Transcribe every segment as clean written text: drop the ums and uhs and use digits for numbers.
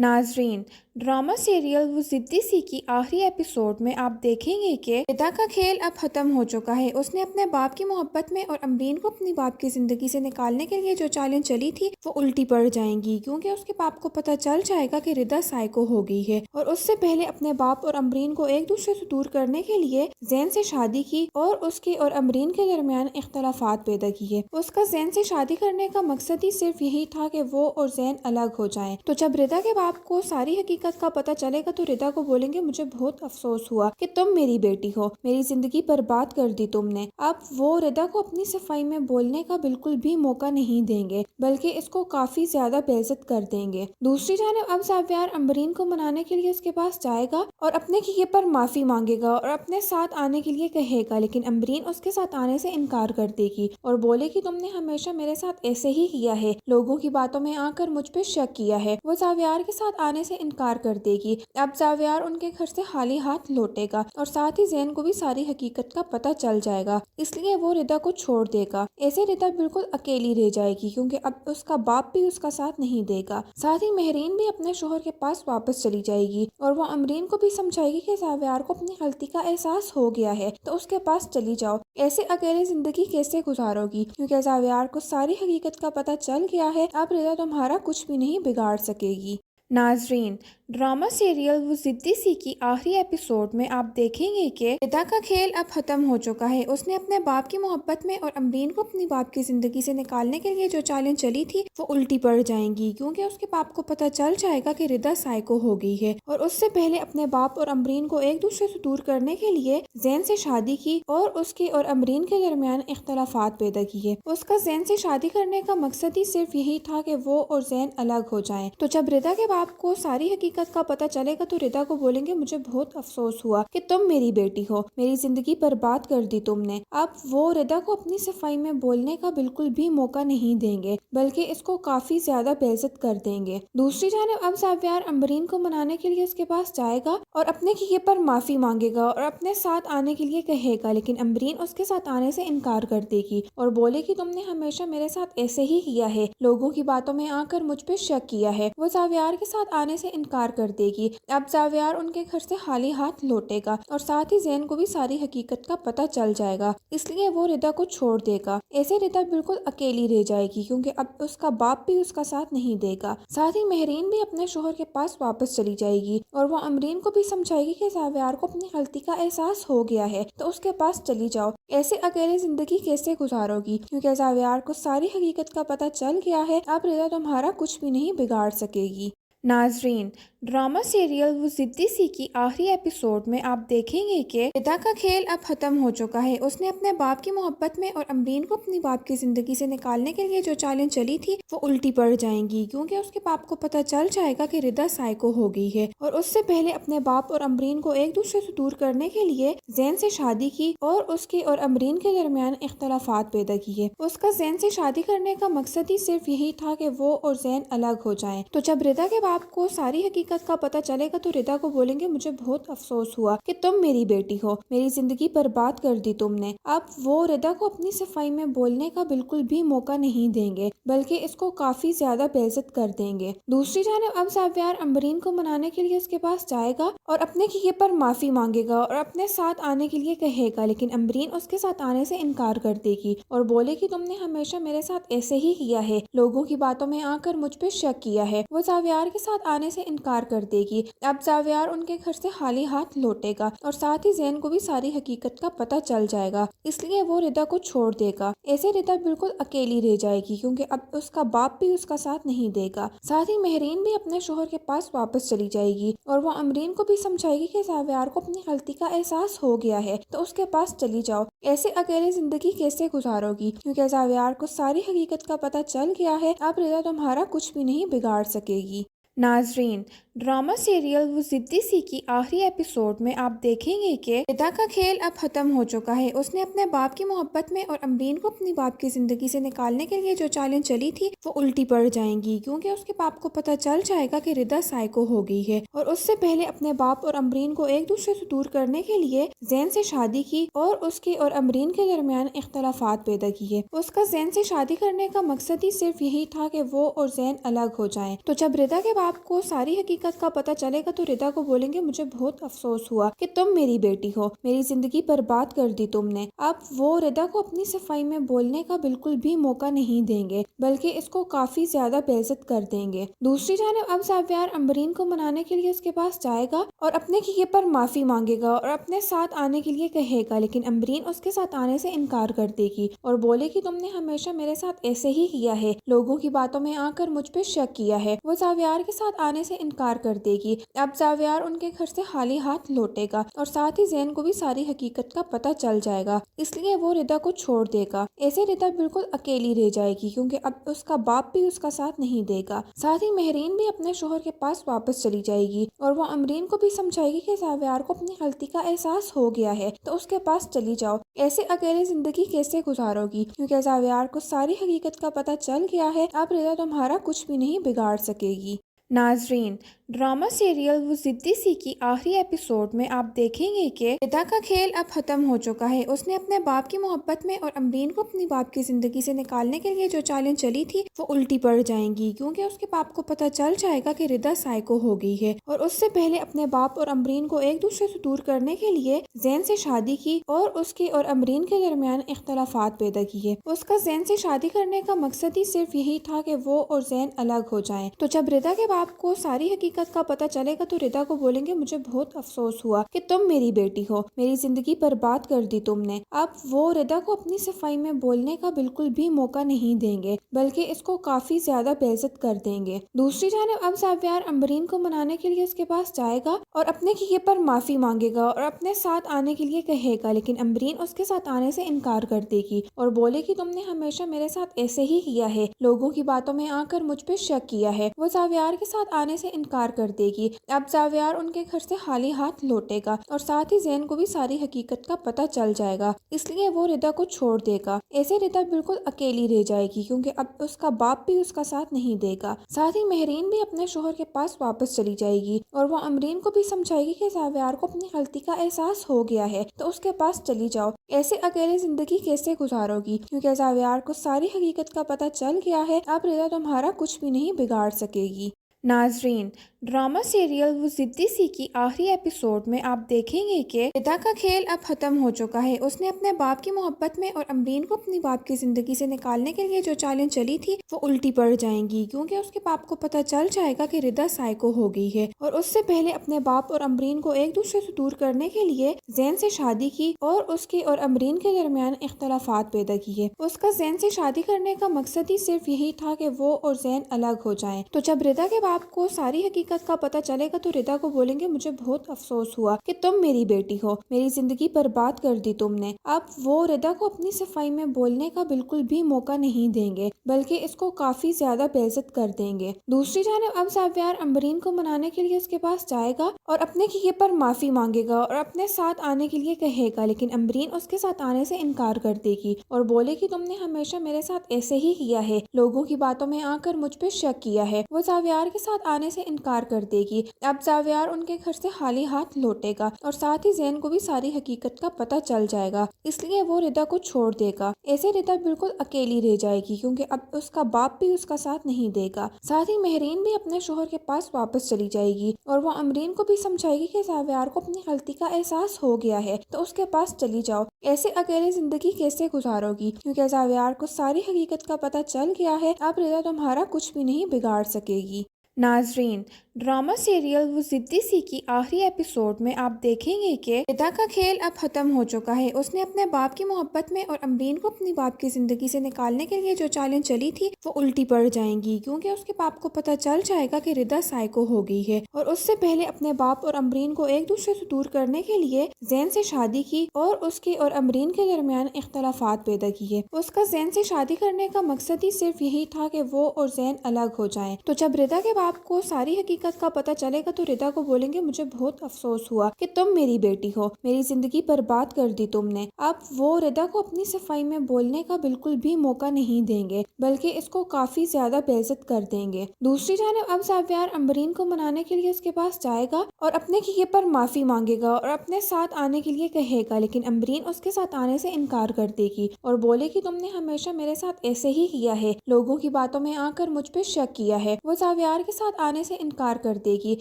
नाजरीन, drama serial वो ज़िद्दी सी की आखिरी एपिसोड में आप देखेंगे कि रिदा का खेल अब ख़त्म हो चुका है। उसने अपने बाप की मोहब्बत में और अमरीन को अपनी बाप की ज़िंदगी से निकालने के लिए जो चालें चली थी वो उल्टी पड़ जाएंगी, क्योंकि उसके बाप को पता चल जाएगा कि रिदा साइको हो गई है। और उससे पहले अपने बाप और अमरीन को एक दूसरे से दूर करने के लिए जैन से शादी की और उसके और अमरीन के दरमियान इख्तलाफात पैदा किए। उसका जैन से शादी करने का मकसद ही सिर्फ यही था कि वो और जैन अलग हो जाएं। तो जब रिदा के आपको सारी हकीकत का पता चलेगा तो रिदा को बोलेंगे, मुझे बहुत अफसोस हुआ कि तुम मेरी बेटी हो, मेरी जिंदगी बर्बाद कर दी तुमने। अब वो रिदा को अपनी सफाई में बोलने का बिल्कुल भी मौका नहीं देंगे, बल्कि इसको काफी ज्यादा बेइज्जत कर देंगे। दूसरी जानिब अब ज़ावियार अमरीन को मनाने के लिए उसके पास जाएगा और अपने किए पर माफी मांगेगा और अपने साथ आने के लिए कहेगा, लेकिन अमरीन उसके साथ आने से इनकार कर देगी और बोलेगी, तुमने हमेशा मेरे साथ ऐसे ही किया है, लोगों की बातों में आकर मुझ पे शक किया है। वो ज़ावियार के साथ आने से इनकार कर देगी। अब ज़ावियार उनके घर से खाली हाथ लौटेगा और साथ ही जैन को भी सारी हकीकत का पता चल जाएगा, इसलिए वो रिदा को छोड़ देगा। ऐसे रिदा बिल्कुल अकेली रह जाएगी, क्योंकि अब उसका बाप भी उसका साथ नहीं देगा। साथ ही महरीन भी अपने शोहर के पास वापस चली जाएगी और वो अमरीन को भी समझाएगी कि ज़ावियार को अपनी गलती का एहसास हो गया है, तो उसके पास चली जाओ। ऐसे अकेले जिंदगी कैसे गुजारोगी, क्योंकि ज़ावियार को सारी हकीकत का पता चल गया है। अब रिदा तुम्हारा कुछ भी नहीं बिगाड़ सकेगी। नाजरीन, ड्रामा सीरियल वो ज़िद्दी सी की आखिरी एपिसोड में आप देखेंगे कि रिदा का खेल अब ख़त्म हो चुका है। उसने अपने बाप की मोहब्बत में और अमरीन को अपनी बाप की ज़िंदगी से निकालने के लिए जो चालें चली थी वो उल्टी पड़ जाएंगी, क्योंकि उसके बाप को पता चल जाएगा कि रिदा साइको हो गई है। और उससे पहले अपने बाप और अमरीन को एक दूसरे से दूर करने के लिए जैन से शादी की और उसके और अमरीन के दरमियान इख्तलाफात पैदा किए। उसका जैन से शादी करने का मकसद ही सिर्फ यही था कि वो और जैन अलग हो जाएं। तो जब रिदा के आपको सारी हकीकत का पता चलेगा तो रिदा को बोलेंगे, मुझे बहुत अफसोस हुआ कि तुम मेरी बेटी हो, मेरी जिंदगी बर्बाद कर दी तुमने। अब वो रिदा को अपनी सफाई में बोलने का बिल्कुल भी मौका नहीं देंगे, बल्कि इसको काफी ज्यादा बेइज्जत कर देंगे। दूसरी जानिब अब ज़ावियार अमरीन को मनाने के लिए उसके पास जाएगा और अपने किए पर माफी मांगेगा और अपने साथ आने के लिए कहेगा, लेकिन अमरीन उसके साथ आने से इनकार कर देगी और बोलेगी, तुमने हमेशा मेरे साथ ऐसे ही किया है, लोगों की बातों में आकर मुझ पे शक किया है। वो ज़ावियार के साथ आने से इनकार कर देगी। अब ज़ावियार उनके घर से खाली हाथ लौटेगा और साथ ही जैन को भी सारी हकीकत का पता चल जाएगा, इसलिए वो रिदा को छोड़ देगा। ऐसे रिदा बिल्कुल अकेली रह जाएगी, क्योंकि अब उसका बाप भी उसका साथ नहीं देगा। साथ ही महरीन भी अपने शोहर के पास वापस चली जाएगी और वो अमरीन को भी समझाएगी कि ज़ावियार को अपनी गलती का एहसास हो गया है, तो उसके पास चली जाओ। ऐसे अकेले जिंदगी कैसे गुजारोगी, क्योंकि ज़ावियार को सारी हकीकत का पता चल गया है। अब रिदा तुम्हारा कुछ भी नहीं बिगाड़ सकेगी। नाजरीन, ड्रामा सीरियल वो ज़िद्दी सी की आखिरी एपिसोड में आप देखेंगे कि रिदा का खेल अब ख़त्म हो चुका है। उसने अपने बाप की मोहब्बत में और अमरीन को अपनी बाप की ज़िंदगी से निकालने के लिए जो चालें चली थी वो उल्टी पड़ जाएंगी, क्योंकि उसके बाप को पता चल जाएगा कि रिदा साइको हो गई है। और उससे पहले अपने बाप और अमरीन को एक दूसरे से दूर करने के लिए जैन से शादी की और उसके और अमरीन के दरमियान इख्तलाफात पैदा किए। उसका जैन से शादी करने का मकसद ही सिर्फ यही था कि वो और जैन अलग हो जाएं। तो जब रिदा के आपको सारी हकीकत का पता चलेगा तो रिदा को बोलेंगे, मुझे बहुत अफसोस हुआ कि तुम मेरी बेटी हो, मेरी जिंदगी बर्बाद कर दी तुमने। अब वो रिदा को अपनी सफाई में बोलने का बिल्कुल भी मौका नहीं देंगे, बल्कि इसको काफी ज्यादा बेइज्जत कर देंगे। दूसरी जानिब अब ज़ावियार अमरीन को मनाने के लिए उसके पास जाएगा और अपने किए पर माफी मांगेगा और अपने साथ आने के लिए कहेगा, लेकिन अमरीन उसके साथ आने से इनकार कर देगी और बोलेगी, तुमने हमेशा मेरे साथ ऐसे ही किया है, लोगों की बातों में आकर मुझ पे शक किया है। वो ज़ावियार के साथ आने से इनकार कर देगी। अब ज़ावियार उनके घर से खाली हाथ लौटेगा और साथ ही जैन को भी सारी हकीकत का पता चल जाएगा, इसलिए वो रिदा को छोड़ देगा। ऐसे रिदा बिल्कुल अकेली रह जाएगी, क्योंकि अब उसका बाप भी उसका साथ नहीं देगा। साथ ही महरीन भी अपने शोहर के पास वापस चली जाएगी और वो अमरीन को भी समझाएगी कि ज़ावियार को अपनी गलती का एहसास हो गया है, तो उसके पास चली जाओ। ऐसे अकेले जिंदगी कैसे गुजारोगी, क्योंकि ज़ावियार को सारी हकीकत का पता चल गया है। अब रिदा तुम्हारा कुछ भी नहीं बिगाड़ सकेगी। नाजरीन, ड्रामा सीरियल वो ज़िद्दी सी की आखिरी एपिसोड में आप देखेंगे कि रिदा का खेल अब ख़त्म हो चुका है। उसने अपने बाप की मोहब्बत में और अमरीन को अपनी बाप की ज़िंदगी से निकालने के लिए जो चालें चली थी वो उल्टी पड़ जाएंगी, क्योंकि उसके बाप को पता चल जाएगा कि रिदा साइको हो गई है। और उससे पहले अपने बाप और अमरीन को एक दूसरे से दूर करने के लिए जैन से शादी की और उसके और अमरीन के दरमियान इख्तलाफात पैदा किए। उसका जैन से शादी करने का मकसद ही सिर्फ यही था कि वो और जैन अलग हो जाएं। तो जब रिदा के बाप को सारी हकीकत का पता चलेगा तो रिदा को बोलेंगे मुझे बहुत अफसोस हुआ कि तुम मेरी बेटी हो, मेरी जिंदगी बर्बाद कर दी तुमने। अब वो रिदा को अपनी सफाई में बोलने का बिल्कुल भी मौका नहीं देंगे, बल्कि इसको काफी ज्यादा बेइज्जत कर देंगे। दूसरी जानिब अब ज़ावियार अम्बरीन को मनाने के लिए उसके पास जाएगा और अपने किए पर माफी मांगेगा और अपने साथ आने के लिए कहेगा, लेकिन अम्बरीन उसके साथ आने से इनकार कर देगी और बोलेगी तुमने हमेशा मेरे साथ ऐसे ही किया है, लोगों की बातों में आकर मुझ पे शक किया है। वो ज़ावियार के साथ आने से इनकार कर देगी। अब ज़ावियार उनके घर से खाली हाथ लौटेगा और साथ ही ज़ैन को भी सारी हकीकत का पता चल जाएगा, इसलिए वो रिदा को छोड़ देगा। ऐसे रिदा बिल्कुल अकेली रह जाएगी क्योंकि अब उसका बाप भी उसका साथ नहीं देगा। साथ ही महरीन भी अपने शोहर के पास वापस चली जाएगी और वो अमरीन को भी समझाएगी कि ज़ावियार को अपनी गलती का एहसास हो गया है तो उसके पास चली जाओ, ऐसे अकेले जिंदगी कैसे गुजारोगी, क्योंकि ज़ावियार को सारी हकीकत का पता चल गया है। अब रिदा तुम्हारा कुछ भी नहीं बिगाड़ सकेगी। नाजरीन, ड्रामा सीरियल वो जिद्दी सी की आखिरी एपिसोड में आप देखेंगे कि रिदा का खेल अब खत्म हो चुका है। उसने अपने बाप की मोहब्बत में और अमरीन को अपनी बाप की जिंदगी से निकालने के लिए जो चालें चली थी वो उल्टी पड़ जाएंगी, क्योंकि उसके बाप को पता चल जाएगा कि रिदा साइको हो गई है और उससे पहले अपने बाप और अमरीन को एक दूसरे से दूर करने के लिए जैन से शादी की और उसके और अमरीन के दरमियान इख्तलाफात पैदा किए। उसका जैन से शादी करने का मकसद ही सिर्फ यही था कि वो और जैन अलग हो जाएं। तो जब रिदा के आपको सारी हकीकत का पता चलेगा तो रिदा को बोलेंगे मुझे बहुत अफसोस हुआ कि तुम मेरी बेटी हो, मेरी जिंदगी बर्बाद कर दी तुमने। अब वो रिदा को अपनी सफाई में बोलने का बिल्कुल भी मौका नहीं देंगे, बल्कि इसको काफी ज्यादा बेइज्जत कर देंगे। दूसरी जानिब अब ज़ावियार अम्बरीन को मनाने के लिए उसके पास जाएगा और अपने किए पर माफी मांगेगा और अपने साथ आने के लिए कहेगा, लेकिन अम्बरीन उसके साथ आने से इनकार कर देगी और बोलेगी तुमने हमेशा मेरे साथ ऐसे ही किया है, लोगों की बातों में आकर मुझ पे शक किया है। वो ज़ावियार के साथ आने से इनकार कर देगी। अब ज़ावियार उनके घर से खाली हाथ लौटेगा और साथ ही ज़ैन को भी सारी हकीकत का पता चल जाएगा, इसलिए वो रिदा को छोड़ देगा। ऐसे रिदा बिल्कुल अकेली रह जाएगी क्योंकि अब उसका बाप भी उसका साथ नहीं देगा। साथ ही महरीन भी अपने शोहर के पास वापस चली जाएगी और वो अमरीन को भी समझाएगी कि ज़ावियार को अपनी गलती का एहसास हो गया है तो उसके पास चली जाओ, ऐसे अकेले जिंदगी कैसे गुजारोगी, क्योंकि ज़ावियार को सारी हकीकत का पता चल गया है। अब रिदा तुम्हारा कुछ भी नहीं बिगाड़ सकेगी। नाजरीन, ड्रामा सीरियल वो जिद्दी सी की आखिरी एपिसोड में आप देखेंगे कि रिदा का खेल अब खत्म हो चुका है। उसने अपने बाप की मोहब्बत में और अमरीन को अपनी बाप की जिंदगी से निकालने के लिए जो चालें चली थी वो उल्टी पड़ जाएंगी, क्योंकि उसके बाप को पता चल जाएगा कि रिदा साइको हो गई है और उससे पहले अपने बाप और अमरीन को एक दूसरे से दूर करने के लिए जैन से शादी की और उसके और अमरीन के दरमियान इख्तलाफात पैदा किए। उसका जैन से शादी करने का मकसद ही सिर्फ यही था कि वो और जैन अलग हो जाएं। तो जब रिदा के आपको सारी हकीकत का पता चलेगा तो रिदा को बोलेंगे मुझे बहुत अफसोस हुआ कि तुम मेरी बेटी हो, मेरी जिंदगी बर्बाद कर दी तुमने। अब वो रिदा को अपनी सफाई में बोलने का बिल्कुल भी मौका नहीं देंगे, बल्कि इसको काफी ज्यादा बेइज्जत कर देंगे। दूसरी जानिब अब ज़ावियार अम्बरीन को मनाने के लिए उसके पास जाएगा और अपने किए पर माफी मांगेगा और अपने साथ आने के लिए कहेगा, लेकिन अम्बरीन उसके साथ आने से इनकार कर देगी और बोलेगी तुमने हमेशा मेरे साथ ऐसे ही किया है, लोगों की बातों में आकर मुझ पे शक किया है। वो ज़ावियार के साथ आने से इनकार कर देगी। अब ज़ावियार उनके घर से खाली हाथ लौटेगा और साथ ही ज़ैन को भी सारी हकीकत का पता चल जाएगा, इसलिए वो रिदा को छोड़ देगा। ऐसे रिदा बिल्कुल अकेली रह जाएगी क्योंकि अब उसका बाप भी उसका साथ नहीं देगा। साथ ही महरीन भी अपने शोहर के पास वापस चली जाएगी और वो अमरीन को भी समझाएगी कि ज़ावियार को अपनी गलती का एहसास हो गया है तो उसके पास चली जाओ, ऐसे अकेले जिंदगी कैसे गुजारोगी, क्योंकि ज़ावियार को सारी हकीकत का पता चल गया है। अब रिदा तुम्हारा कुछ भी नहीं बिगाड़ सकेगी। नाजरीन, ड्रामा सीरियल वो जिद्दी सी की आखिरी एपिसोड में आप देखेंगे कि रिदा का खेल अब खत्म हो चुका है। उसने अपने बाप की मोहब्बत में और अमरीन को अपनी बाप की जिंदगी से निकालने के लिए जो चालें चली थी वो उल्टी पड़ जाएंगी, क्योंकि उसके बाप को पता चल जाएगा कि रिदा साइको हो गई है और उससे पहले अपने बाप और अमरीन को एक दूसरे से दूर करने के लिए जैन से शादी की और उसके और अमरीन के दरमियान इख्तलाफात पैदा किए। उसका जैन से शादी करने का मकसद ही सिर्फ यही था कि वो और जैन अलग हो जाएं। तो जब रिदा के आपको सारी हकीकत का पता चलेगा तो रिदा को बोलेंगे मुझे बहुत अफसोस हुआ कि तुम मेरी बेटी हो, मेरी जिंदगी बर्बाद कर दी तुमने। अब वो रिदा को अपनी सफाई में बोलने का बिल्कुल भी मौका नहीं देंगे, बल्कि इसको काफी ज्यादा बेइज्जत कर देंगे। दूसरी जानिब अब ज़ावियार अम्बरीन को मनाने के लिए उसके पास जाएगा और अपने किए पर माफी मांगेगा और अपने साथ आने के लिए कहेगा, लेकिन अम्बरीन उसके साथ आने से इनकार कर देगी और बोलेगी तुमने हमेशा मेरे साथ ऐसे ही किया है, लोगों की बातों में आकर मुझ पे शक किया है। वो ज़ावियार کے ساتھ آنے سے انکار کر دے گی۔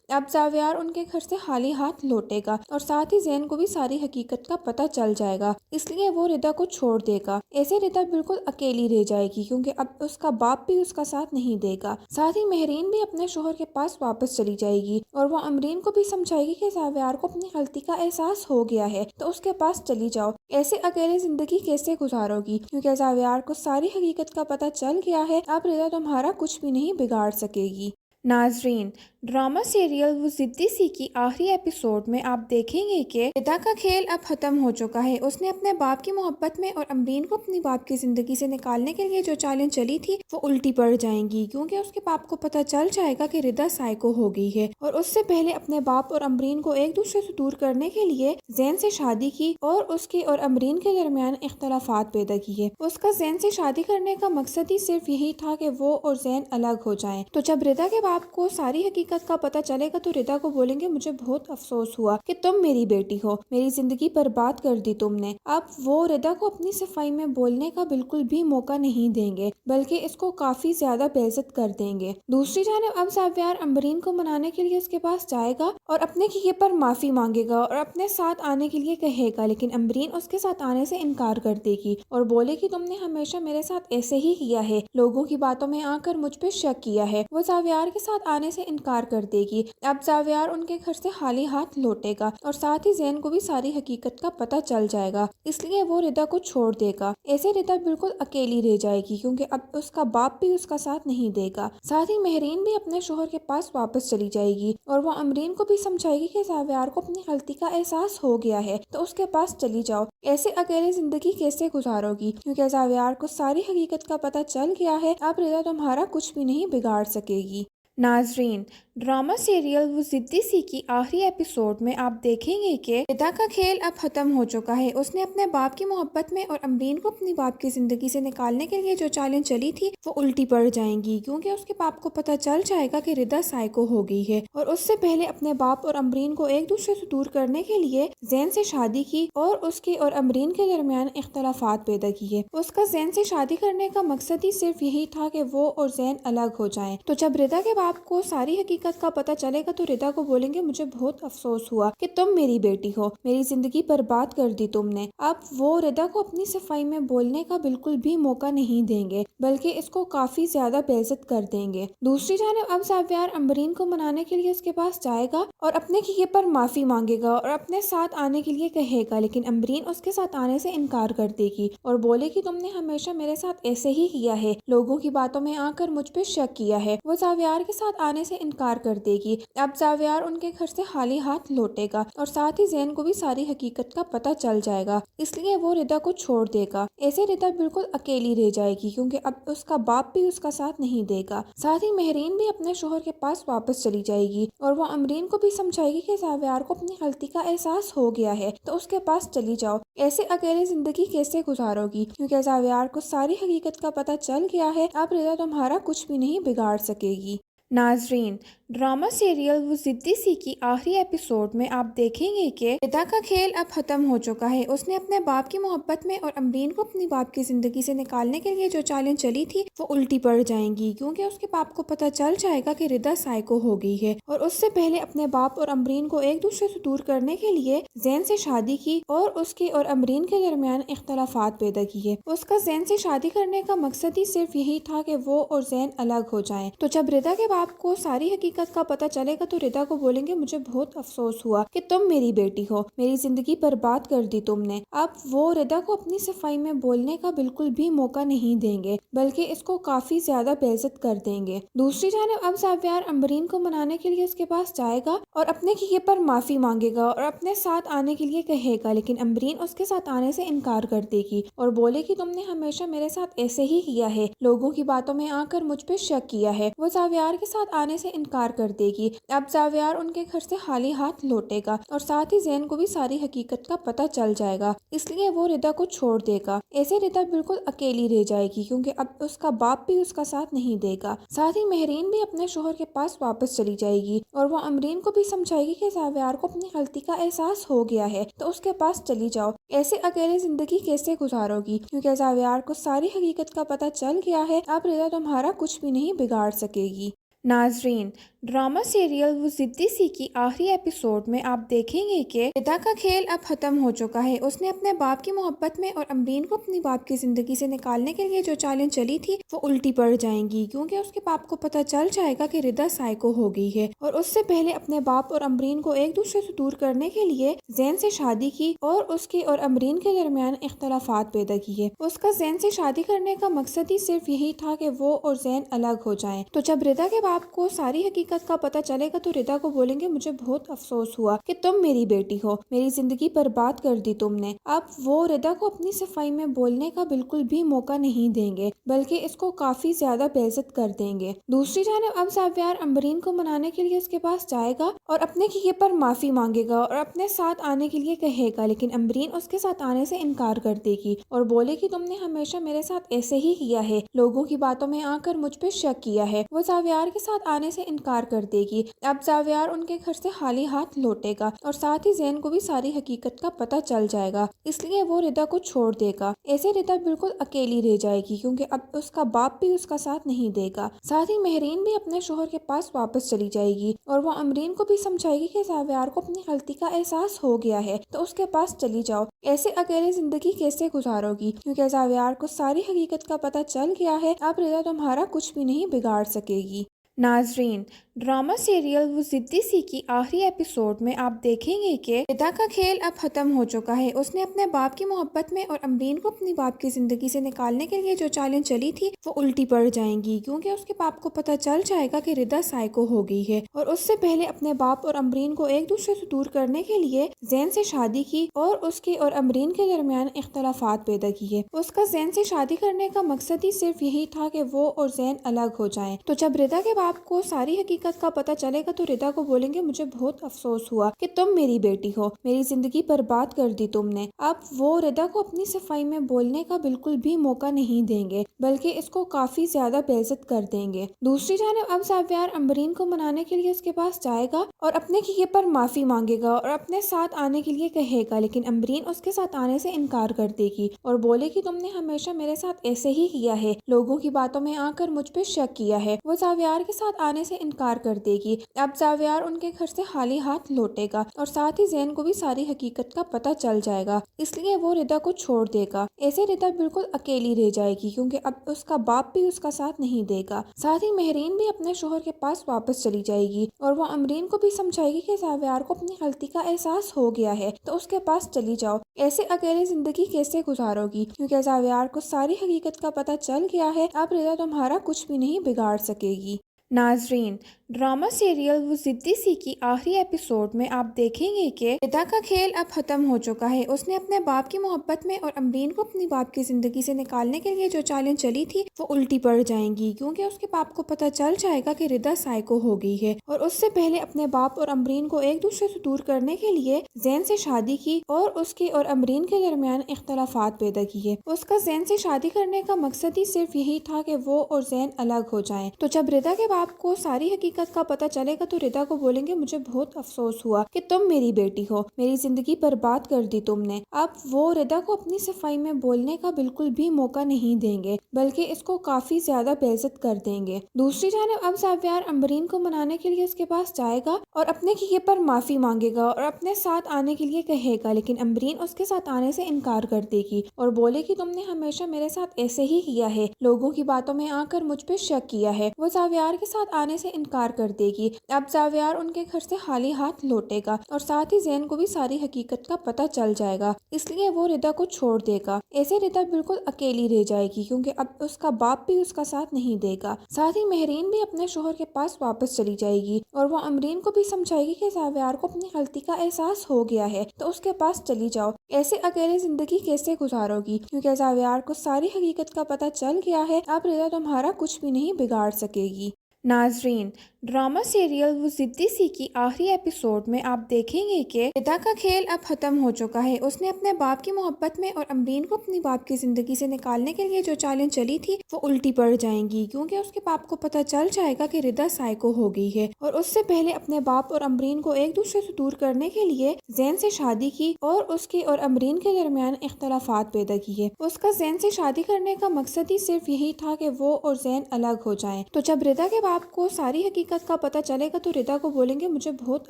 اب زاویار ان کے گھر سے خالی ہاتھ لوٹے گا اور ساتھ ہی زین کو بھی ساری حقیقت کا پتہ چل جائے گا، اس لیے وہ ردا کو چھوڑ دے گا۔ ایسے ردا بالکل اکیلی رہ جائے گی کیونکہ اب اس کا باپ بھی اس کا ساتھ نہیں دے گا۔ ساتھ ہی مہرین بھی اپنے شوہر کے پاس واپس چلی جائے گی اور وہ امرین کو بھی سمجھائے گی کہ زاویار کو اپنی غلطی کا احساس ہو گیا ہے تو اس کے پاس چلی جاؤ، ایسے اکیلے زندگی کیسے گزارو گی کیونکہ زاویار کو ساری حقیقت کا پتہ چل گیا ہے، اب ردا تمہارا کچھ بھی نہیں بگاڑ سکے گی۔ ناظرین، ڈرامہ سیریل وہ ضدی سی کی آخری ایپیسوڈ میں آپ دیکھیں گے کہ ردا کا کھیل اب ختم ہو چکا ہے۔ اس نے اپنے باپ کی محبت میں اور امرین کو اپنی باپ کی زندگی سے نکالنے کے لیے جو چالیں چلی تھی وہ الٹی پڑ جائیں گی کیونکہ اس کے باپ کو پتہ چل جائے گا کہ ردا سائیکو ہو گئی ہے اور اس سے پہلے اپنے باپ اور امرین کو ایک دوسرے سے دور کرنے کے لیے زین سے شادی کی اور اس کے اور امرین کے درمیان اختلافات پیدا کیے۔ اس کا زین سے شادی کرنے کا مقصد ہی صرف یہی تھا کہ وہ اور زین الگ ہو جائیں۔ تو جب ردا کے باپ کو ساری حقیقت کا پتہ چلے گا تو ردا کو بولیں گے مجھے بہت افسوس ہوا کہ تم میری بیٹی ہو، میری زندگی برباد کر دی تم نے۔ اب وہ ردا کو اپنی صفائی میں بولنے کا بالکل بھی موقع نہیں دیں گے بلکہ اس کو کافی زیادہ بے عزت کر دیں گے۔ دوسری جانب اب زاویار امرین کو منانے کے لیے اس کے پاس جائے گا اور اپنے کیے پر معافی مانگے گا اور اپنے ساتھ آنے کے لیے کہے گا، لیکن امرین اس کے ساتھ آنے سے انکار کر دے گی اور بولے کہ تم نے ہمیشہ میرے ساتھ ایسے ہی کیا ہے، لوگوں کی باتوں میں آ کر مجھ پہ شک کیا ہے۔ وہ زاویار کے ساتھ آنے سے انکار کر دے گی۔ اب زاویار ان کے گھر سے خالی ہاتھ لوٹے گا اور ساتھ ہی زین کو بھی ساری حقیقت کا پتہ چل جائے گا، اس لیے وہ ردا کو چھوڑ دے گا۔ ایسے ردا بالکل اکیلی رہ جائے گی کیونکہ اب اس کا باپ بھی اس کا ساتھ نہیں دے گا۔ ساتھ ہی مہرین بھی اپنے شوہر کے پاس واپس چلی جائے گی اور وہ امرین کو بھی سمجھائے گی کہ زاویار کو اپنی غلطی کا احساس ہو گیا ہے تو اس کے پاس چلی جاؤ، ایسے اکیلے زندگی کیسے گزارو گی کیونکہ زاویار کو ساری حقیقت کا پتہ چل گیا ہے، اب ردا تمہارا کچھ بھی نہیں بگاڑ سکے گی۔ ناظرین، ڈرامہ سیریل وہ ضدی سی کی آخری ایپیسوڈ میں آپ دیکھیں گے کہ ردا کا کھیل اب ختم ہو چکا ہے۔ اس نے اپنے باپ کی محبت میں اور امرین کو اپنی باپ کی زندگی سے نکالنے کے لیے جو چالیں چلی تھی وہ الٹی پڑ جائیں گی کیونکہ اس کے باپ کو پتہ چل جائے گا کہ ردا سائیکو ہو گئی ہے اور اس سے پہلے اپنے باپ اور امرین کو ایک دوسرے سے دور کرنے کے لیے زین سے شادی کی اور اس کے اور امرین کے درمیان اختلافات پیدا کیے۔ اس کا زین سے شادی کرنے کا مقصد ہی صرف یہی تھا کہ وہ اور زین الگ ہو جائیں۔ تو جب ردا کے باپ کو ساری حقیقت کا پتہ چلے گا تو ردا کو بولیں گے مجھے بہت افسوس ہوا کہ تم میری بیٹی ہو، میری زندگی برباد کر دی تم نے۔ اب وہ ردا کو اپنی صفائی میں بولنے کا بالکل بھی موقع نہیں دیں گے بلکہ اس کو کافی زیادہ بے عزت کر دیں گے۔ دوسری جانب اب زاویار امرین کو منانے کے لیے اس کے پاس جائے گا اور اپنے کیے پر معافی مانگے گا اور اپنے ساتھ آنے کے لیے کہے گا، لیکن امرین اس کے ساتھ آنے سے انکار کر دے گی اور بولے کہ تم نے ہمیشہ میرے ساتھ ایسے ہی کیا ہے، لوگوں کی باتوں میں آ کر مجھ پہ شک کیا ہے۔ وہ زاویار کے ساتھ آنے سے انکار کر دے گی۔ اب زاویار ان کے گھر سے خالی ہاتھ لوٹے گا اور ساتھ ہی زین کو بھی ساری حقیقت کا پتہ چل جائے گا، اس لیے وہ ردا کو چھوڑ دے گا۔ ایسے ردا بالکل اکیلی رہ جائے گی کیونکہ اب اس کا باپ بھی اس کا ساتھ نہیں دے گا۔ ساتھ ہی مہرین بھی اپنے شوہر کے پاس واپس چلی جائے گی اور وہ امرین کو بھی سمجھائے گی کہ زاویار کو اپنی غلطی کا احساس ہو گیا ہے تو اس کے پاس چلی جاؤ، ایسے اکیلے زندگی کیسے گزارو گی کیونکہ زاویار کو ساری حقیقت کا پتہ چل گیا ہے، اب ردا تمہارا کچھ بھی نہیں بگاڑ سکے گی۔ ناظرین، ڈرامہ سیریل وہ ضدی سی کی آخری ایپیسوڈ میں آپ دیکھیں گے کہ ردا کا کھیل اب ختم ہو چکا ہے۔ اس نے اپنے باپ کی محبت میں اور امرین کو اپنی باپ کی زندگی سے نکالنے کے لیے جو چالیں چلی تھی وہ الٹی پڑ جائیں گی کیونکہ اس کے باپ کو پتہ چل جائے گا کہ ردا سائیکو ہو گئی ہے اور اس سے پہلے اپنے باپ اور امرین کو ایک دوسرے سے دور کرنے کے لیے زین سے شادی کی اور اس کے اور امرین کے درمیان اختلافات پیدا کیے۔ اس کا زین سے شادی کرنے کا مقصد ہی صرف یہی تھا کہ وہ اور زین الگ ہو جائیں۔ تو جب ردا کے باپ کو ساری حقیقت کا پتہ چلے گا تو ردا کو بولیں گے مجھے بہت افسوس ہوا کہ تم میری بیٹی ہو، میری زندگی برباد کر دی تم نے۔ اب وہ ردا کو اپنی صفائی میں بولنے کا بالکل بھی موقع نہیں دیں گے بلکہ اس کو کافی زیادہ بے عزت کر دیں گے۔ دوسری جانب اب زاویار امرین کو منانے کے لیے اس کے پاس جائے گا اور اپنے کیے پر معافی مانگے گا اور اپنے ساتھ آنے کے لیے کہے گا، لیکن امرین اس کے ساتھ آنے سے انکار کر دے گی اور بولے کہ تم نے ہمیشہ میرے ساتھ ایسے ہی کیا ہے، لوگوں کی باتوں میں آ کر مجھ پہ شک کیا ہے۔ وہ زاویار کے ساتھ آنے سے انکار کر دے گی۔ اب زاویار ان کے گھر سے خالی ہاتھ لوٹے گا اور ساتھ ہی زین کو بھی ساری حقیقت کا پتہ چل جائے گا، اس لیے وہ ردا کو چھوڑ دے گا۔ ایسے ردا بالکل اکیلی رہ جائے گی کیونکہ اب اس کا باپ بھی اس کا ساتھ نہیں دے گا۔ ساتھ ہی مہرین بھی اپنے شوہر کے پاس واپس چلی جائے گی اور وہ امرین کو بھی سمجھائے گی کہ زاویار کو اپنی غلطی کا احساس ہو گیا ہے تو اس کے پاس چلی جاؤ، ایسے اکیلے زندگی کیسے گزارو گی کیونکہ زاویار کو ساری حقیقت کا پتہ چل گیا ہے، اب ردا تمہارا کچھ بھی نہیں بگاڑ سکے گی۔ नाजरीन, ड्रामा सीरियल वो जिद्दी सी की आखिरी एपिसोड में आप देखेंगे कि रिदा का खेल अब खत्म हो चुका है। उसने अपने बाप की मोहब्बत में और अमरीन को अपनी बाप की जिंदगी से निकालने के लिए जो चालें चली थी वो उल्टी पड़ जाएंगी, क्योंकि उसके बाप को पता चल जाएगा कि रिदा साइको हो गई है। और उससे पहले अपने बाप और अमरीन को एक दूसरे से दूर करने के लिए जैन से शादी की और उसके और अमरीन के दरमियान इख्तलाफात पैदा किए। उसका जैन से शादी करने का मकसद ही सिर्फ यही था कि वो और जैन अलग हो जाएं। तो जब रिदा के बाप को सारी हकीकत का पता चलेगा तो रिदा को बोलेंगे, मुझे बहुत अफसोस हुआ कि तुम मेरी बेटी हो, मेरी जिंदगी बर्बाद कर दी तुमने। अब वो रिदा को अपनी सफाई में बोलने का बिल्कुल भी मौका नहीं देंगे, बल्कि इसको काफी ज्यादा बेइज्जत कर देंगे। दूसरी जानिब अब ज़ावियार अमरीन को मनाने के लिए उसके पास जाएगा और अपने किए पर माफी मांगेगा और अपने साथ आने के लिए कहेगा, लेकिन अमरीन उसके साथ आने से इनकार कर देगी और बोलेगी, तुमने हमेशा मेरे साथ ऐसे ही किया है, लोगों की बातों में आकर मुझ पे शक किया है। वो ज़ावियार के साथ आने से इनकार कर देगी। अब ज़ावियार उनके घर से खाली हाथ लौटेगा और साथ ही जैन को भी सारी हकीकत का पता चल जाएगा, इसलिए वो रिदा को छोड़ देगा। ऐसे रिदा बिल्कुल अकेली रह जाएगी, क्योंकि अब उसका बाप भी उसका साथ नहीं देगा। साथ ही महरीन भी अपने शोहर के पास वापस चली जाएगी और वो अमरीन को भी समझाएगी कि ज़ावियार को अपनी गलती का एहसास हो गया है, तो उसके पास चली जाओ। ऐसे अकेले जिंदगी कैसे गुजारोगी, क्योंकि ज़ावियार को सारी हकीकत का पता चल गया है। अब रिदा तुम्हारा कुछ भी नहीं बिगाड़ सकेगी। नाजरीन, ड्रामा सीरियल वो जिद्दी सी की आखिरी एपिसोड में आप देखेंगे कि रिदा का खेल अब खत्म हो चुका है। उसने अपने बाप की मोहब्बत में और अमरीन को अपनी बाप की जिंदगी से निकालने के लिए जो चालें चली थी वो उल्टी पड़ जाएंगी, क्योंकि उसके बाप को पता चल जाएगा कि रिदा साइको हो गई है। और उससे पहले अपने बाप और अमरीन को एक दूसरे से दूर करने के लिए जैन से शादी की और उसके और अमरीन के दरमियान इख्तलाफात पैदा किए। उसका जैन से शादी करने का मकसद ही सिर्फ यही था कि वो और जैन अलग हो जाएं। तो जब रिदा के आपको सारी हकीकत का पता चलेगा तो रिदा को बोलेंगे, मुझे बहुत अफसोस हुआ कि तुम मेरी बेटी हो, मेरी जिंदगी बर्बाद कर दी तुमने। अब वो रिदा को अपनी सफाई में बोलने का बिल्कुल भी मौका नहीं देंगे, बल्कि इसको काफी ज्यादा बेइज्जत कर देंगे। दूसरी जानिब अब ज़ावियार अमरीन को मनाने के लिए उसके पास जाएगा और अपने किए पर माफी मांगेगा और अपने साथ आने के लिए कहेगा, लेकिन अमरीन उसके साथ आने से इनकार कर देगी और बोलेगी, तुमने हमेशा मेरे साथ ऐसे ही किया है, लोगों की बातों में आकर मुझ पे शक किया है। वो ज़ावियार के साथ आने से इनकार कर देगी। अब ज़ावियार उनके घर से खाली हाथ लौटेगा और साथ ही जैन को भी सारी हकीकत का पता चल जाएगा, इसलिए वो रिदा को छोड़ देगा। ऐसे रिदा बिल्कुल अकेली रह जाएगी, क्योंकि अब उसका बाप भी उसका साथ नहीं देगा। साथ ही महरीन भी अपने शोहर के पास वापस चली जाएगी और वो अमरीन को भी समझाएगी कि ज़ावियार को अपनी गलती का एहसास हो गया है, तो उसके पास चली जाओ। ऐसे अकेले जिंदगी कैसे गुजारोगी, क्योंकि ज़ावियार को सारी हकीकत का पता चल गया है। अब रिदा तुम्हारा कुछ भी नहीं बिगाड़ सकेगी। नाजरीन, ड्रामा सीरियल वो जिद्दी सी की आखिरी एपिसोड में आप देखेंगे कि रिदा का खेल अब खत्म हो चुका है। उसने अपने बाप की मोहब्बत में और अमरीन को अपनी बाप की जिंदगी से निकालने के लिए जो चालें चली थी वो उल्टी पड़ जाएंगी, क्योंकि उसके बाप को पता चल जाएगा कि रिदा साइको हो गई है। और उससे पहले अपने बाप और अमरीन को एक दूसरे से दूर करने के लिए जैन से शादी की और उसके और अमरीन के दरमियान इख्तलाफात पैदा किए। उसका जैन से शादी करने का मकसद ही सिर्फ यही था कि वो और जैन अलग हो जाएं। तो जब रिदा के आपको सारी हकीकत का पता चलेगा तो रिदा को बोलेंगे, मुझे बहुत अफसोस हुआ कि तुम मेरी बेटी हो, मेरी जिंदगी बर्बाद कर दी तुमने। अब वो रिदा को अपनी सफाई में बोलने का बिल्कुल भी मौका नहीं देंगे, बल्कि इसको काफी ज्यादा बेइज्जत कर देंगे। दूसरी जानिब अब ज़ावियार अमरीन को मनाने के लिए उसके पास जाएगा और अपने किए पर माफी मांगेगा और अपने साथ आने के लिए कहेगा, लेकिन अमरीन उसके साथ आने से इनकार कर देगी और बोलेगी, तुमने हमेशा मेरे साथ ऐसे ही किया है, लोगों की बातों में आकर मुझ पे शक किया है। वो ज़ावियार के साथ आने से इनकार कर देगी। अब ज़ावियार उनके घर से खाली हाथ लौटेगा और साथ ही जैन को भी सारी हकीकत का पता चल जाएगा, इसलिए वो रिदा को छोड़ देगा। ऐसे रिदा बिल्कुल अकेली रह जाएगी, क्योंकि अब उसका बाप भी उसका साथ नहीं देगा। साथ ही महरीन भी अपने शोहर के पास वापस चली जाएगी और वो अमरीन को भी समझाएगी कि ज़ावियार को अपनी गलती का एहसास हो गया है, तो उसके पास चली जाओ। ऐसे अकेले जिंदगी कैसे गुजारोगी, क्योंकि ज़ावियार को सारी हकीकत का पता चल गया है। अब रिदा तुम्हारा कुछ भी नहीं बिगाड़ सकेगी। नाजरीन, ड्रामा सीरियल वो जिद्दी सी की आखिरी एपिसोड में आप देखेंगे कि रिदा का खेल अब खत्म हो चुका है। उसने अपने बाप की मोहब्बत में और अमरीन को अपनी बाप की जिंदगी से निकालने के लिए जो चालें चली थी वो उल्टी पड़ जाएंगी, क्योंकि उसके बाप को पता चल जाएगा कि रिदा साइको हो गई है। और उससे पहले अपने बाप और अमरीन को एक दूसरे से दूर करने के लिए जैन से शादी की और उसके और अमरीन के दरमियान इख्तलाफात पैदा किए। उसका जैन से शादी करने का मकसद ही सिर्फ यही था कि वो और जैन अलग हो जाएं। तो जब रिदा के बाप को सारी हकीकत का पता चलेगा तो रिदा को बोलेंगे मुझे बहुत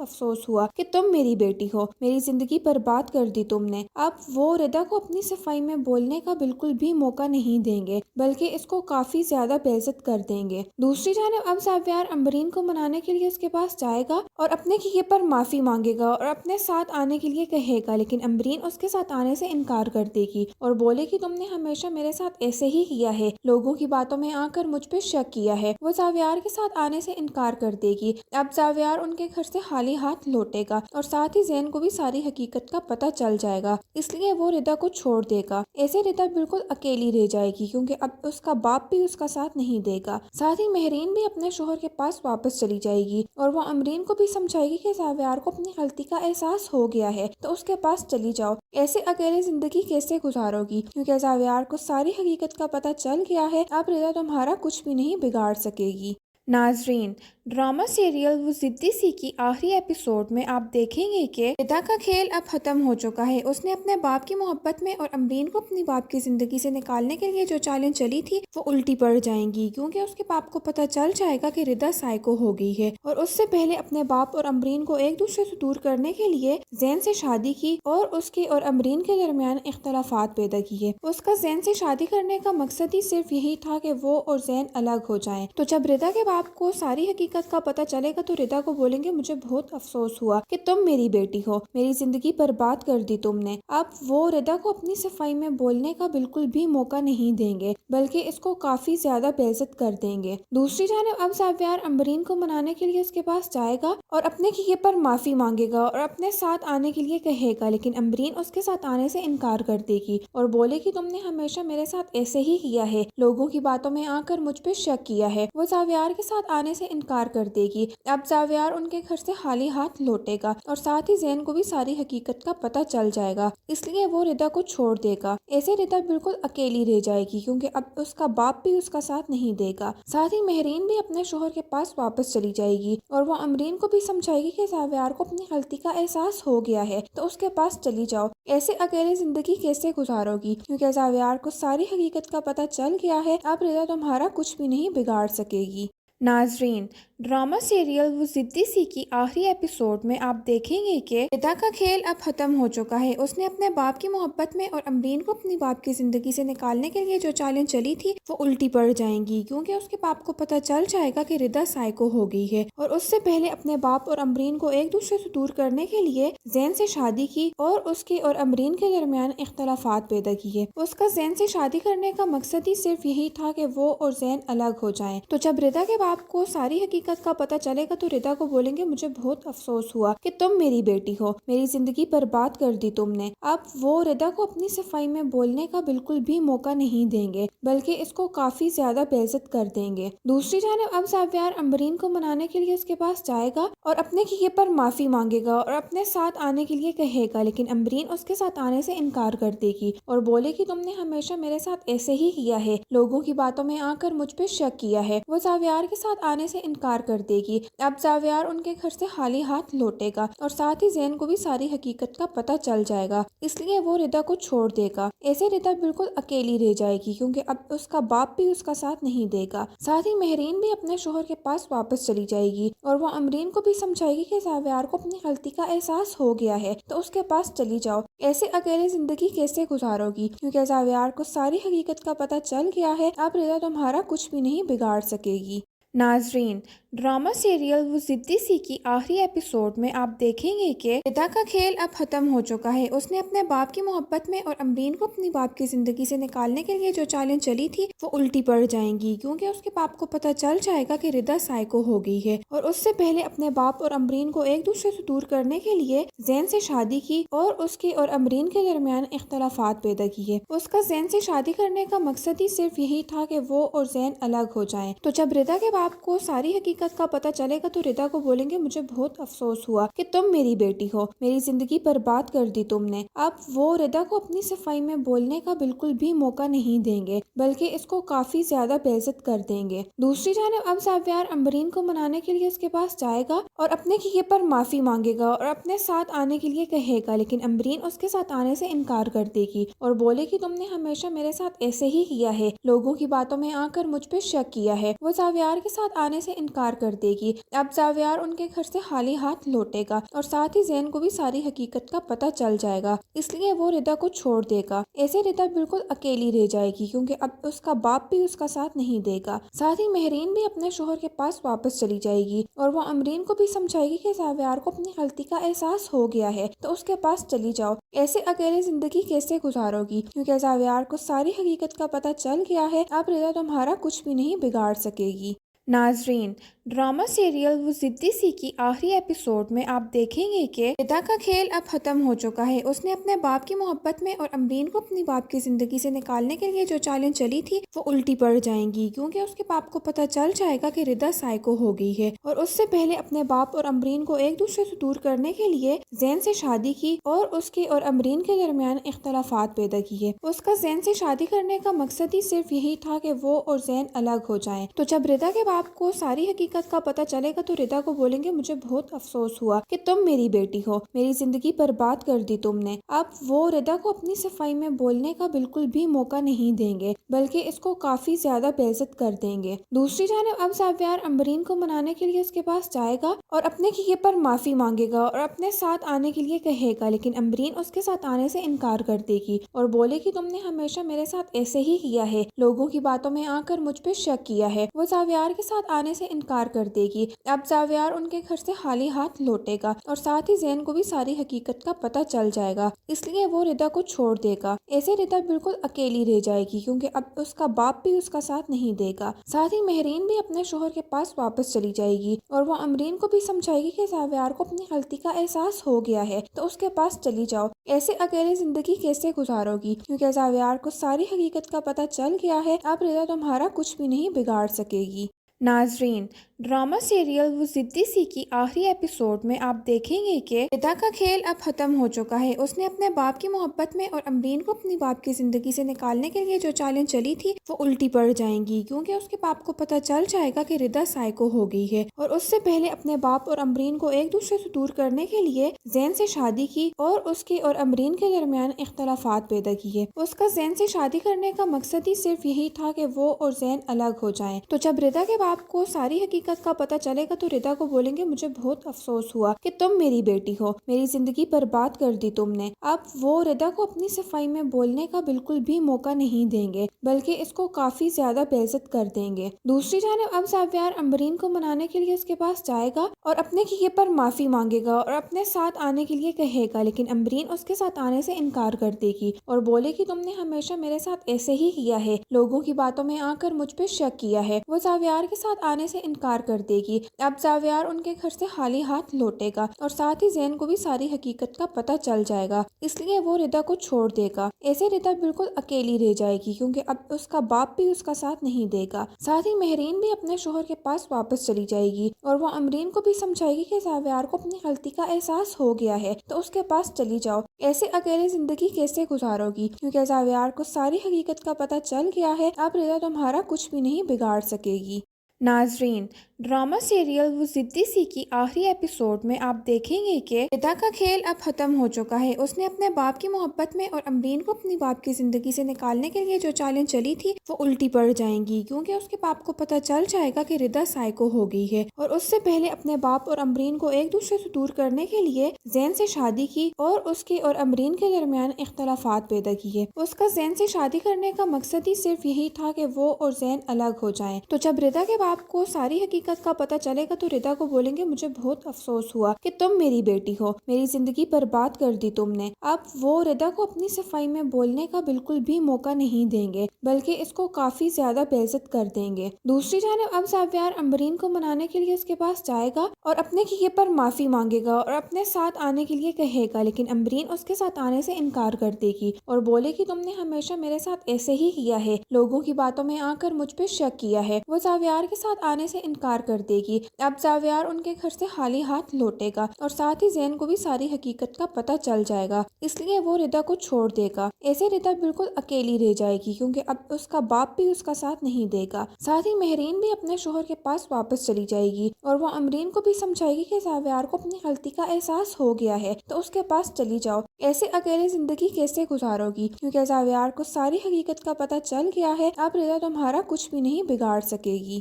अफसोस हुआ कि तुम मेरी बेटी हो, मेरी जिंदगी बर्बाद कर दी तुमने। अब वो रिदा को अपनी सफाई में बोलने का बिल्कुल भी मौका नहीं देंगे, बल्कि इसको काफी ज्यादा बेइज्जत कर देंगे। दूसरी जानिब अब ज़ावियार अम्बरीन को मनाने के लिए उसके पास जाएगा और अपने किए पर माफी मांगेगा और अपने साथ आने के लिए कहेगा, लेकिन अम्बरीन उसके साथ आने से इनकार कर देगी और बोलेगी तुमने हमेशा मेरे साथ ऐसे ही किया है, लोगों की बातों में आकर मुझ पे शक किया है। वो ज़ावियार के साथ आने से इनकार कर देगी। अब ज़ावियार उनके घर से खाली हाथ लौटेगा और साथ ही ज़ैन को भी सारी हकीकत का पता चल जाएगा, इसलिए वो रिदा को छोड़ देगा। ऐसे रिदा बिल्कुल अकेली रह जाएगी क्योंकि अब उसका बाप भी उसका साथ नहीं देगा। साथ ही महरीन भी अपने शोहर के पास वापस चली जाएगी और वो अमरीन को भी समझाएगी कि ज़ावियार को अपनी गलती का एहसास हो गया है तो उसके पास चली जाओ, ऐसे अकेले जिंदगी कैसे गुजारोगी, क्योंकि ज़ावियार को सारी हकीकत का पता चल गया है। अब रिदा तुम्हारा कुछ भी नहीं बिगाड़ सकेगी। नाजरीन, ड्रामा सीरियल वो जिद्दी सी की आखिरी एपिसोड में आप देखेंगे कि रिदा का खेल अब खत्म हो चुका है। उसने अपने बाप की मोहब्बत में और अमरीन को अपनी बाप की जिंदगी से निकालने के लिए जो चालें चली थी वो उल्टी पड़ जाएंगी, क्योंकि उसके बाप को पता चल जाएगा कि रिदा साइको हो गई है और उससे पहले अपने बाप और अमरीन को एक दूसरे से दूर करने के लिए जैन से शादी की और उसके और अमरीन के दरमियान इख्तलाफात पैदा किए। उसका जैन से शादी करने का मकसद ही सिर्फ यही था कि वो और जैन अलग हो जाएं। तो जब रिदा के आपको सारी हकीकत का पता चलेगा तो रिदा को बोलेंगे मुझे बहुत अफसोस हुआ कि तुम मेरी बेटी हो, मेरी जिंदगी बर्बाद कर दी तुमने। अब वो रिदा को अपनी सफाई में बोलने का बिल्कुल भी मौका नहीं देंगे, बल्कि इसको काफी ज्यादा बेइज्जत कर देंगे। दूसरी जानिब अब ज़ावियार अम्बरीन को मनाने के लिए उसके पास जाएगा और अपने किए पर माफी मांगेगा और अपने साथ आने के लिए कहेगा, लेकिन अम्बरीन उसके साथ आने से इनकार कर देगी और बोलेगी तुमने हमेशा मेरे साथ ऐसे ही किया है, लोगों की बातों में आकर मुझ पे शक किया है। वो ज़ावियार के साथ आने से इनकार कर देगी। अब ज़ावियार उनके घर से खाली हाथ लौटेगा और साथ ही ज़ैन को भी सारी हकीकत का पता चल जाएगा, इसलिए वो रिदा को छोड़ देगा। ऐसे रिदा बिल्कुल अकेली रह जाएगी क्योंकि अब उसका बाप भी उसका साथ नहीं देगा। साथ ही महरीन भी अपने शोहर के पास वापस चली जाएगी और वो अमरीन को भी समझाएगी कि ज़ावियार को अपनी गलती का एहसास हो गया है तो उसके पास चली जाओ, ऐसे अकेले जिंदगी कैसे गुजारोगी, क्योंकि ज़ावियार को सारी हकीकत का पता चल गया है। अब रिदा तुम्हारा कुछ भी नहीं बिगाड़ सकेगी। नाजरीन, ड्रामा सीरियल वो जिद्दी सी की आखिरी एपिसोड में आप देखेंगे कि रिदा का खेल अब खत्म हो चुका है। उसने अपने बाप की मोहब्बत में और अमरीन को अपनी बाप की जिंदगी से निकालने के लिए जो चालें चली थी वो उल्टी पड़ जाएंगी, क्योंकि उसके बाप को पता चल जाएगा कि रिदा साइको हो गई है और उससे पहले अपने बाप और अमरीन को एक दूसरे से दूर करने के लिए जैन से शादी की और उसके और अमरीन के दरमियान इख्तलाफात पैदा किए। उसका जैन से शादी करने का मकसद ही सिर्फ यही था कि वो और जैन अलग हो जाएं। तो जब रिदा के आपको सारी हकीकत का पता चलेगा तो रिदा को बोलेंगे मुझे बहुत अफसोस हुआ कि तुम मेरी बेटी हो, मेरी जिंदगी बर्बाद कर दी तुमने। अब वो रिदा को अपनी सफाई में बोलने का बिल्कुल भी मौका नहीं देंगे, बल्कि इसको काफी ज्यादा बेइज्जत कर देंगे। दूसरी जानिब अब ज़ावियार अम्बरीन को मनाने के लिए उसके पास जाएगा और अपने किए पर माफी मांगेगा और अपने साथ आने के लिए कहेगा, लेकिन अम्बरीन उसके साथ आने से इनकार कर देगी और बोलेगी तुमने हमेशा मेरे साथ ऐसे ही किया है, लोगों की बातों में आकर मुझ पे शक किया है। वो ज़ावियार के साथ आने से इनकार कर देगी। अब ज़ावियार उनके घर से खाली हाथ लौटेगा और साथ ही ज़ैन को भी सारी हकीकत का पता चल जाएगा, इसलिए वो रिदा को छोड़ देगा। ऐसे रिदा बिल्कुल अकेली रह जाएगी क्योंकि अब उसका बाप भी उसका साथ नहीं देगा। साथ ही महरीन भी अपने शोहर के पास वापस चली जाएगी और वो अमरीन को भी समझाएगी कि ज़ावियार को अपनी गलती का एहसास हो गया है तो उसके पास चली जाओ, ऐसे अकेले जिंदगी कैसे गुजारोगी, क्योंकि ज़ावियार को सारी हकीकत का पता चल गया है। अब रिदा तुम्हारा कुछ भी नहीं बिगाड़ सकेगी। नाजरीन, ड्रामा सीरियल वो जिद्दी सी की आखिरी एपिसोड में आप देखेंगे कि रिदा का खेल अब खत्म हो चुका है। उसने अपने बाप की मोहब्बत में और अमरीन को अपनी बाप की जिंदगी से निकालने के लिए जो चालें चली थी वो उल्टी पड़ जाएंगी, क्योंकि उसके बाप को पता चल जाएगा कि रिदा साइको हो गई है और उससे पहले अपने बाप और अमरीन को एक दूसरे से दूर करने के लिए जैन से शादी की और उसके और अमरीन के दरमियान इख्तलाफात पैदा किए। उसका जैन से शादी करने का मकसद ही सिर्फ यही था कि वो और जैन अलग हो जाएं। तो जब रिदा के बाप को सारी हकीकत حقیقت کا پتہ چلے گا تو ردا کو بولیں گے مجھے بہت افسوس ہوا کہ تم میری بیٹی ہو، میری زندگی برباد کر دی تم نے۔ اب وہ ردا کو اپنی صفائی میں بولنے کا بالکل بھی موقع نہیں دیں گے بلکہ اس کو کافی زیادہ بےعزت کر دیں گے۔ دوسری جانب اب زاویار امبرین کو منانے کے لیے اس کے پاس جائے گا اور اپنے کیے پر معافی مانگے گا اور اپنے ساتھ آنے کے لیے کہے گا، لیکن امبرین اس کے ساتھ آنے سے انکار کر دے گی اور بولے کہ تم نے ہمیشہ میرے ساتھ ایسے ہی کیا ہے، لوگوں کی باتوں میں آ کر مجھ پہ شک کیا ہے۔ وہ زاویار کے ساتھ آنے سے انکار کر دے گی۔ اب زاویار ان کے گھر سے خالی ہاتھ لوٹے گا اور ساتھ ہی زین کو بھی ساری حقیقت کا پتہ چل جائے گا، اس لیے وہ ردا کو چھوڑ دے گا۔ ایسے ردا بالکل اکیلی رہ جائے گی کیونکہ اب اس کا باپ بھی اس کا ساتھ نہیں دے گا۔ ساتھ ہی مہرین بھی اپنے شوہر کے پاس واپس چلی جائے گی اور وہ امرین کو بھی سمجھائے گی کہ زاویار کو اپنی غلطی کا احساس ہو گیا ہے تو اس کے پاس چلی جاؤ، ایسے اکیلے زندگی کیسے گزارو گی کیونکہ زاویار کو ساری حقیقت کا پتہ چل گیا ہے، اب ردا تمہارا کچھ بھی نہیں بگاڑ سکے گی۔ ناظرین، ڈرامہ سیریل وہ ضدی سی کی آخری ایپیسوڈ میں آپ دیکھیں گے کہ ردا کا کھیل اب ختم ہو چکا ہے۔ اس نے اپنے باپ کی محبت میں اور امرین کو اپنی باپ کی زندگی سے نکالنے کے لیے جو چالیں چلی تھی وہ الٹی پڑ جائیں گی کیونکہ اس کے باپ کو پتہ چل جائے گا کہ ردا سائیکو ہو گئی ہے اور اس سے پہلے اپنے باپ اور امرین کو ایک دوسرے سے دور کرنے کے لیے زین سے شادی کی اور اس کے اور امرین کے درمیان اختلافات پیدا کیے۔ اس کا زین سے شادی کرنے کا مقصد ہی صرف یہی تھا کہ وہ اور زین الگ ہو جائیں۔ تو جب ردا کے باپ کو ساری حقیقت کا پتہ چلے گا تو ردا کو بولیں گے مجھے بہت افسوس ہوا کہ تم میری بیٹی ہو، میری زندگی برباد کر دی تم نے۔ اب وہ ردا کو اپنی صفائی میں بولنے کا بالکل بھی موقع نہیں دیں گے بلکہ اس کو کافی زیادہ بےعزت کر دیں گے۔ دوسری جانب اب زاویار امبرین کو منانے کے لیے اس کے پاس جائے گا اور اپنے کیے پر معافی مانگے گا اور اپنے ساتھ آنے کے لیے کہے گا، لیکن امبرین اس کے ساتھ آنے سے انکار کر دے گی اور بولے کہ تم نے ہمیشہ میرے ساتھ ایسے ہی کیا ہے، لوگوں کی باتوں میں آ کر مجھ پہ شک کیا ہے۔ وہ زاویار کے ساتھ آنے سے انکار کر دے گی۔ اب زاویار ان کے گھر سے خالی ہاتھ لوٹے گا اور ساتھ ہی زین کو بھی ساری حقیقت کا پتہ چل جائے گا، اس لیے وہ ردا کو چھوڑ دے گا۔ ایسے ردا بالکل اکیلی رہ جائے گی کیونکہ اب اس کا باپ بھی اس کا ساتھ نہیں دے گا۔ ساتھ ہی مہرین بھی اپنے شوہر کے پاس واپس چلی جائے گی اور وہ امرین کو بھی سمجھائے گی کہ زاویار کو اپنی غلطی کا احساس ہو گیا ہے تو اس کے پاس چلی جاؤ، ایسے اکیلے زندگی کیسے گزارو گی کیونکہ زاویار کو ساری حقیقت کا پتہ چل گیا ہے، اب ردا تمہارا کچھ بھی نہیں بگاڑ سکے گی۔ ناظرین، ڈرامہ سیریل وہ ضدی سی کی آخری ایپیسوڈ میں آپ دیکھیں گے کہ ردا کا کھیل اب ختم ہو چکا ہے۔ اس نے اپنے باپ کی محبت میں اور امرین کو اپنی باپ کی زندگی سے نکالنے کے لیے جو چالیں چلی تھی وہ الٹی پڑ جائیں گی کیونکہ اس کے باپ کو پتہ چل جائے گا کہ ردا سائیکو ہو گئی ہے اور اس سے پہلے اپنے باپ اور امرین کو ایک دوسرے سے دور کرنے کے لیے زین سے شادی کی اور اس کے اور امرین کے درمیان اختلافات پیدا کیے۔ اس کا زین سے شادی کرنے کا مقصد ہی صرف یہی تھا کہ وہ اور زین الگ ہو جائیں۔ تو جب ردا کے باپ کو ساری حقیقت کا پتہ چلے گا تو ردا کو بولیں گے مجھے بہت افسوس ہوا کہ تم میری بیٹی ہو، میری زندگی برباد کر دی تم نے۔ اب وہ ردا کو اپنی صفائی میں بولنے کا بالکل بھی موقع نہیں دیں گے بلکہ اس کو کافی زیادہ بےعزت کر دیں گے۔ دوسری جانب اب زاویار امبرین کو منانے کے لیے اس کے پاس جائے گا اور اپنے کیے پر معافی مانگے گا اور اپنے ساتھ آنے کے لیے کہے گا، لیکن امبرین اس کے ساتھ آنے سے انکار کر دے گی اور بولے کہ تم نے ہمیشہ میرے ساتھ ایسے ہی کیا ہے، لوگوں کی باتوں میں آ کر مجھ پہ شک کیا ہے۔ وہ زاویار کے ساتھ آنے سے انکار کر دے گی۔ اب زاویار ان کے گھر سے خالی ہاتھ لوٹے گا اور ساتھ ہی زین کو بھی ساری حقیقت کا پتہ چل جائے گا، اس لیے وہ ردا کو چھوڑ دے گا۔ ایسے ردا بالکل اکیلی رہ جائے گی کیونکہ اب اس کا باپ بھی اس کا ساتھ نہیں دے گا۔ ساتھ ہی مہرین بھی اپنے شوہر کے پاس واپس چلی جائے گی اور وہ امرین کو بھی سمجھائے گی کہ زاویار کو اپنی غلطی کا احساس ہو گیا ہے تو اس کے پاس چلی جاؤ، ایسے اکیلے زندگی کیسے گزارو گی کیونکہ زاویار کو ساری حقیقت کا پتہ چل گیا ہے، اب ردا تمہارا کچھ بھی نہیں بگاڑ سکے گی۔ ناظرین، ڈرامہ سیریل وہ ضدی سی کی آخری ایپیسوڈ میں آپ دیکھیں گے کہ ردا کا کھیل اب ختم ہو چکا ہے۔ اس نے اپنے باپ کی محبت میں اور امرین کو اپنی باپ کی زندگی سے نکالنے کے لیے جو چالیں چلی تھی وہ الٹی پڑ جائیں گی کیونکہ اس کے باپ کو پتہ چل جائے گا کہ ردا سائیکو ہو گئی ہے اور اس سے پہلے اپنے باپ اور امرین کو ایک دوسرے سے دور کرنے کے لیے زین سے شادی کی اور اس کے اور امرین کے درمیان اختلافات پیدا کیے۔ اس کا زین سے شادی کرنے کا مقصد ہی صرف یہی تھا کہ وہ اور زین الگ ہو جائیں۔ تو جب ردا کے باپ کو ساری حقیقت کا پتہ چلے گا تو ردا کو بولیں گے مجھے بہت افسوس ہوا کہ تم میری بیٹی ہو، میری زندگی برباد کر دی تم نے۔ اب وہ ردا کو اپنی صفائی میں بولنے کا بالکل بھی موقع نہیں دیں گے بلکہ اس کو کافی زیادہ بےعزت کر دیں گے۔ دوسری جانب اب زاویار امبرین کو منانے کے لیے اس کے پاس جائے گا اور اپنے کیے پر معافی مانگے گا اور اپنے ساتھ آنے کے لیے کہے گا، لیکن امبرین اس کے ساتھ آنے سے انکار کر دے گی اور بولے کہ تم نے ہمیشہ میرے ساتھ ایسے ہی کیا ہے، لوگوں کی باتوں میں آ کر مجھ پہ شک کیا ہے۔ وہ زاویار کے ساتھ آنے سے انکار کر دے گی۔ اب زاویار ان کے گھر سے خالی ہاتھ لوٹے گا اور ساتھ ہی زین کو بھی ساری حقیقت کا پتہ چل جائے گا، اس لیے وہ ردا کو چھوڑ دے گا۔ ایسے ردا بالکل اکیلی رہ جائے گی کیونکہ اب اس کا باپ بھی اس کا ساتھ نہیں دے گا۔ ساتھ ہی مہرین بھی اپنے شوہر کے پاس واپس چلی جائے گی اور وہ امرین کو بھی سمجھائے گی کہ زاویار کو اپنی غلطی کا احساس ہو گیا ہے تو اس کے پاس چلی جاؤ، ایسے اکیلے زندگی کیسے گزارو گی کیونکہ زاویار کو ساری حقیقت کا پتہ چل گیا ہے، اب ردا تمہارا کچھ بھی نہیں بگاڑ سکے گی۔